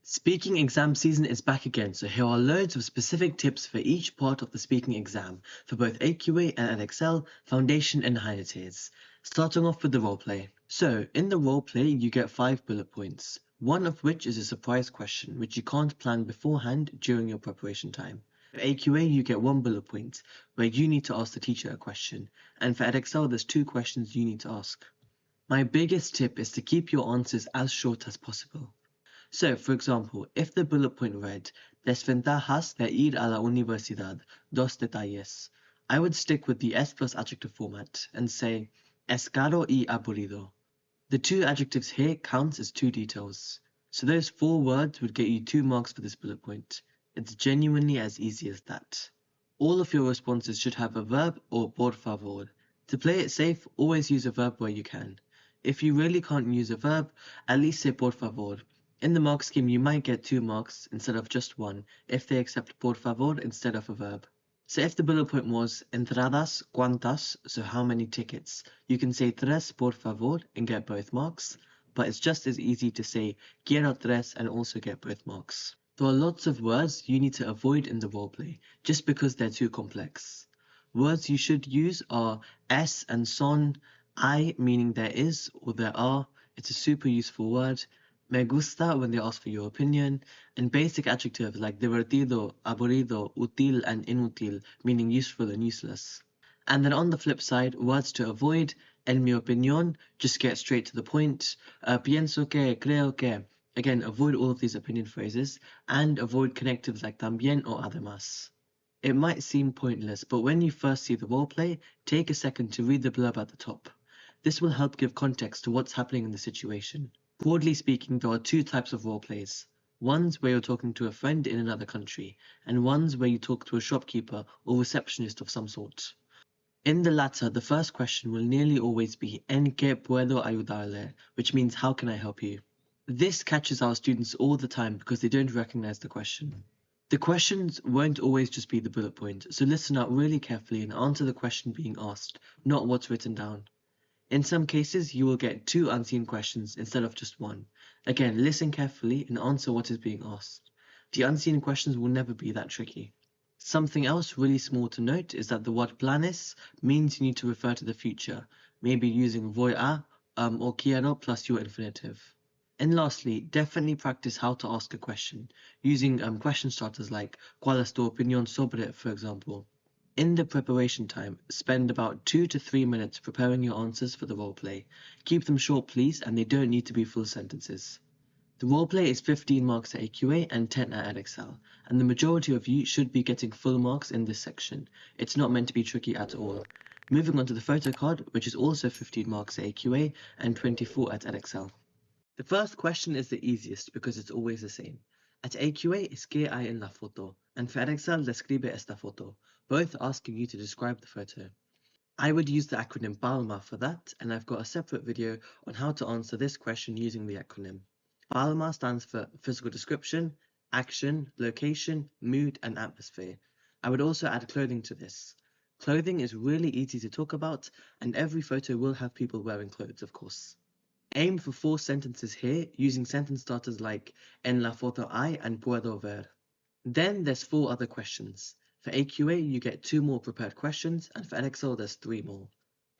Speaking exam season is back again, so here are loads of specific tips for each part of the speaking exam for both AQA and Excel, Foundation and Higher tiers. Starting off with the roleplay. So, in the roleplay, you get 5 bullet points, one of which is a surprise question, which you can't plan beforehand during your preparation time. For AQA, you get 1 bullet point, where you need to ask the teacher a question, and for Excel, there's 2 questions you need to ask. My biggest tip is to keep your answers as short as possible. So, for example, if the bullet point read, Desventajas de ir a la universidad, dos detalles, I would stick with the S plus adjective format and say, es caro y aburrido. The 2 adjectives here counts as 2 details. So those 4 words would get you 2 marks for this bullet point. It's genuinely as easy as that. All of your responses should have a verb or por favor. To play it safe, always use a verb where you can. If you really can't use a verb, at least say por favor. In the mark scheme, you might get 2 marks instead of just 1 if they accept por favor instead of a verb. So if the bullet point was entradas cuántas, so how many tickets, you can say tres por favor and get both marks, but it's just as easy to say quiero tres and also get both marks. There are lots of words you need to avoid in the roleplay just because they're too complex. Words you should use are es and son, I meaning there is or there are, it's a super useful word, me gusta when they ask for your opinion, and basic adjectives like divertido, aburrido, útil, and inútil, meaning useful and useless. And then on the flip side, words to avoid, en mi opinión, just get straight to the point, pienso que, creo que, again, avoid all of these opinion phrases, and avoid connectives like también or además. It might seem pointless, but when you first see the roleplay, take a second to read the blurb at the top. This will help give context to what's happening in the situation. Broadly speaking, there are 2 types of roleplays. Ones where you're talking to a friend in another country, and ones where you talk to a shopkeeper or receptionist of some sort. In the latter, the first question will nearly always be ¿En qué puedo ayudarle?, which means how can I help you? This catches our students all the time because they don't recognize the question. The questions won't always just be the bullet point, so listen out really carefully and answer the question being asked, not what's written down. In some cases, you will get 2 unseen questions instead of just 1. Again, listen carefully and answer what is being asked. The unseen questions will never be that tricky. Something else really small to note is that the word planes means you need to refer to the future, maybe using voy a or quiero plus your infinitive. And lastly, definitely practice how to ask a question, using question starters like ¿Cuál es tu opinión sobre?, for example. In the preparation time, spend about 2 to 3 minutes preparing your answers for the roleplay. Keep them short please, and they don't need to be full sentences. The roleplay is 15 marks at AQA and 10 at Excel, and the majority of you should be getting full marks in this section. It's not meant to be tricky at all. Moving on to the photo card, which is also 15 marks at AQA and 24 at Excel. The first question is the easiest because it's always the same. At AQA es que hay en la foto, and for Excel describe esta foto, both asking you to describe the photo. I would use the acronym PALMA for that, and I've got a separate video on how to answer this question using the acronym. PALMA stands for physical description, action, location, mood, and atmosphere. I would also add clothing to this. Clothing is really easy to talk about, and every photo will have people wearing clothes, of course. Aim for 4 sentences here using sentence starters like en la foto hay and puedo ver. Then there's 4 other questions. For AQA, you get 2 more prepared questions, and for Excel, there's 3 more.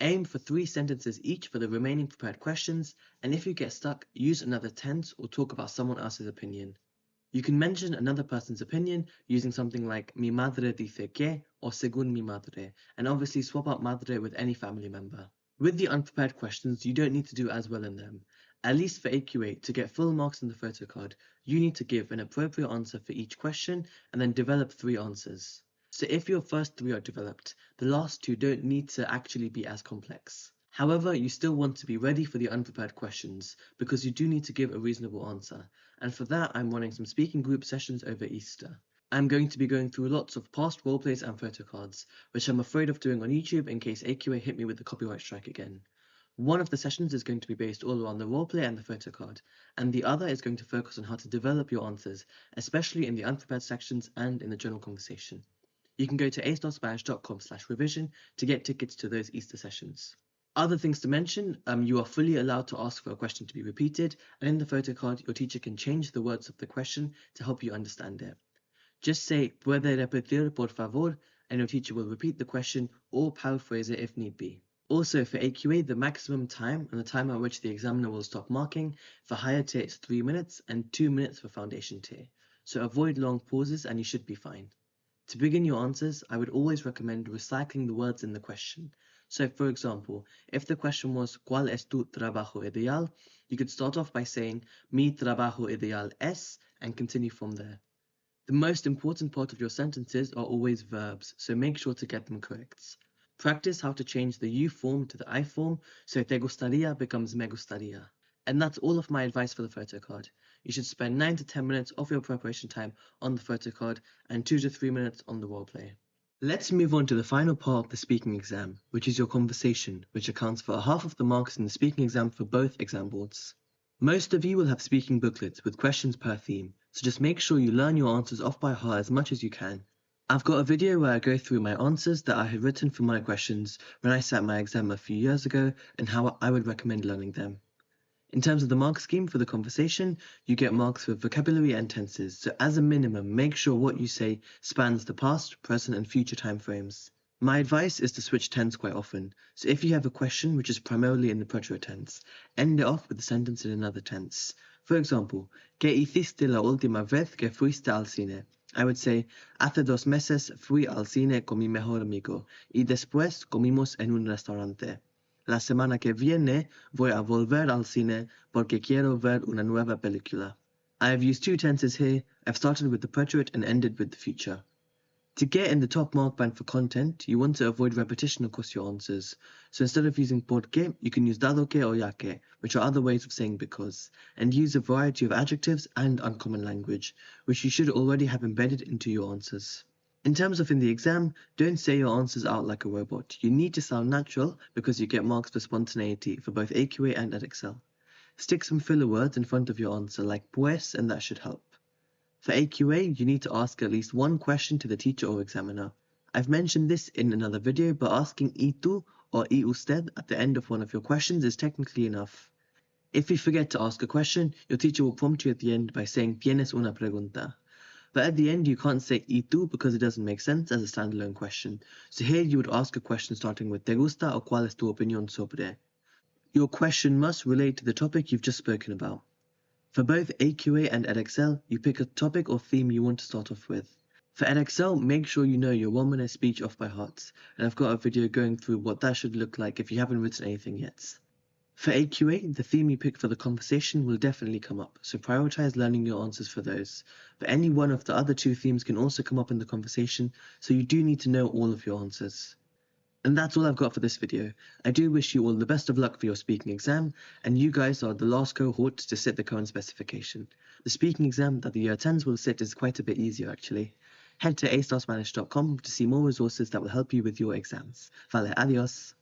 Aim for 3 sentences each for the remaining prepared questions, and if you get stuck, use another tense or talk about someone else's opinion. You can mention another person's opinion using something like mi madre dice que or según mi madre, and obviously swap out madre with any family member. With the unprepared questions, you don't need to do as well in them. At least for AQA, to get full marks on the photo card, you need to give an appropriate answer for each question and then develop 3 answers. So if your first 3 are developed, the last 2 don't need to actually be as complex. However, you still want to be ready for the unprepared questions because you do need to give a reasonable answer, and for that I'm running some speaking group sessions over Easter. I'm going to be going through lots of past roleplays and photo cards, which I'm afraid of doing on YouTube in case AQA hit me with the copyright strike again. One of the sessions is going to be based all around the roleplay and the photo card, and the other is going to focus on how to develop your answers, especially in the unprepared sections and in the general conversation. You can go to astarspanish.com/revision to get tickets to those Easter sessions. Other things to mention, you are fully allowed to ask for a question to be repeated, and in the photo card, your teacher can change the words of the question to help you understand it. Just say, "Puede repetir, por favor," and your teacher will repeat the question or paraphrase it if need be. Also, for AQA, the maximum time and the time at which the examiner will stop marking, for higher tier it's 3 minutes and 2 minutes for foundation tier. So avoid long pauses and you should be fine. To begin your answers, I would always recommend recycling the words in the question. So for example, if the question was ¿Cuál es tu trabajo ideal?, you could start off by saying Mi trabajo ideal es and continue from there. The most important part of your sentences are always verbs, so make sure to get them correct. Practice how to change the you form to the I form, so te gustaría becomes me gustaría. And that's all of my advice for the photo card. You should spend 9 to 10 minutes of your preparation time on the photo card and 2 to 3 minutes on the roleplay. Let's move on to the final part of the speaking exam, which is your conversation, which accounts for half of the marks in the speaking exam for both exam boards. Most of you will have speaking booklets with questions per theme, so just make sure you learn your answers off by heart as much as you can. I've got a video where I go through my answers that I had written for my questions when I sat my exam a few years ago and how I would recommend learning them. In terms of the mark scheme for the conversation, you get marks for vocabulary and tenses, so as a minimum, make sure what you say spans the past, present, and future time frames. My advice is to switch tense quite often, so if you have a question which is primarily in the present tense, end it off with a sentence in another tense. For example, ¿Qué hiciste la última vez que fuiste al cine? I would say, hace 2 meses fui al cine con mi mejor amigo, y después comimos en un restaurante. La semana que viene voy a volver al cine porque quiero ver una nueva película. I have used 2 tenses here. I've started with the preterite and ended with the future. To get in the top mark band for content, you want to avoid repetition across your answers. So instead of using porque, you can use dado que or ya que, which are other ways of saying because, and use a variety of adjectives and uncommon language, which you should already have embedded into your answers. In terms of in the exam, don't say your answers out like a robot. You need to sound natural because you get marks for spontaneity for both AQA and EdXL. Stick some filler words in front of your answer like pues and that should help. For AQA, you need to ask at least one question to the teacher or examiner. I've mentioned this in another video, but asking ¿y tú or ¿y usted at the end of one of your questions is technically enough. If you forget to ask a question, your teacher will prompt you at the end by saying ¿tienes una pregunta? But at the end, you can't say ¿y tú because it doesn't make sense as a standalone question. So here you would ask a question starting with ¿te gusta o cuál es tu opinión sobre? Your question must relate to the topic you've just spoken about. For both AQA and EdXL, you pick a topic or theme you want to start off with. For EdXL, make sure you know your 1 minute speech off by heart, and I've got a video going through what that should look like if you haven't written anything yet. For AQA, the theme you pick for the conversation will definitely come up, so prioritize learning your answers for those. But any one of the other 2 themes can also come up in the conversation, so you do need to know all of your answers. And that's all I've got for this video. I do wish you all the best of luck for your speaking exam, and you guys are the last cohort to sit the current specification. The speaking exam that the year 10s will sit is quite a bit easier actually. Head to astarspanish.com to see more resources that will help you with your exams. Vale, adios!